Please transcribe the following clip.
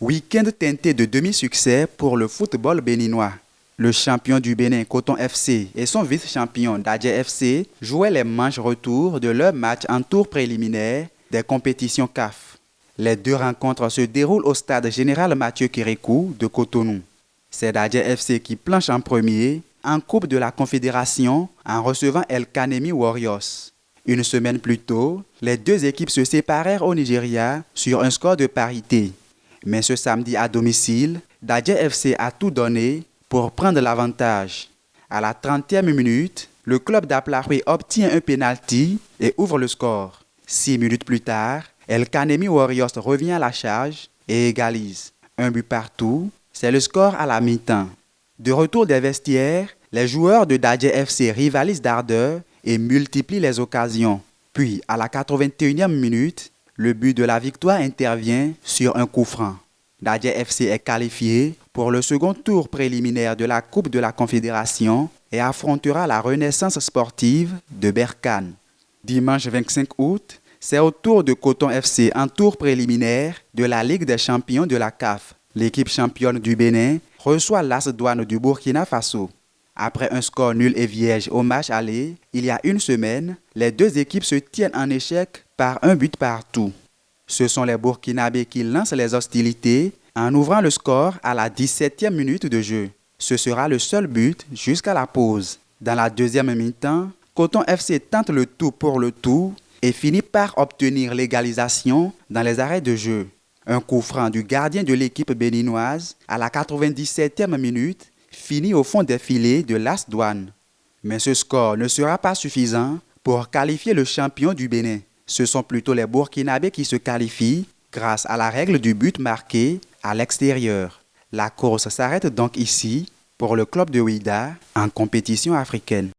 Week-end teinté de demi-succès pour le football béninois. Le champion du Bénin, Coton FC, et son vice-champion, Dadje FC, jouaient les manches retour de leur match en tour préliminaire des compétitions CAF. Les deux rencontres se déroulent au stade général Mathieu Kérékou de Cotonou. C'est Dadje FC qui planche en premier en Coupe de la Confédération en recevant El Kanemi Warriors. Une semaine plus tôt, les deux équipes se séparèrent au Nigeria sur un score de parité. Mais ce samedi à domicile, Dadje FC a tout donné pour prendre l'avantage. À la 30e minute, le club d'Aplaoué obtient un pénalty et ouvre le score. 6 minutes plus tard, El Kanemi Warriors revient à la charge et égalise. Un but partout, c'est le score à la mi-temps. De retour des vestiaires, les joueurs de Dadje FC rivalisent d'ardeur et multiplient les occasions. Puis, à la 81e minute, le but de la victoire intervient sur un coup franc. Dadje FC est qualifié pour le second tour préliminaire de la Coupe de la Confédération et affrontera la Renaissance sportive de Berkane. Dimanche 25 août, c'est au tour de Coton FC en tour préliminaire de la Ligue des champions de la CAF. L'équipe championne du Bénin reçoit l'As Douane du Burkina Faso. Après un score nul et vierge au match aller, il y a une semaine, les deux équipes se tiennent en échec par un but partout. Ce sont les Burkinabés qui lancent les hostilités en ouvrant le score à la 17e minute de jeu. Ce sera le seul but jusqu'à la pause. Dans la deuxième mi-temps, Coton FC tente le tout pour le tout et finit par obtenir l'égalisation dans les arrêts de jeu. Un coup franc du gardien de l'équipe béninoise à la 97e minute finit au fond des filets de l'As Douane. Mais ce score ne sera pas suffisant pour qualifier le champion du Bénin. Ce sont plutôt les Burkinabés qui se qualifient grâce à la règle du but marqué à l'extérieur. La course s'arrête donc ici pour le club de Ouidah en compétition africaine.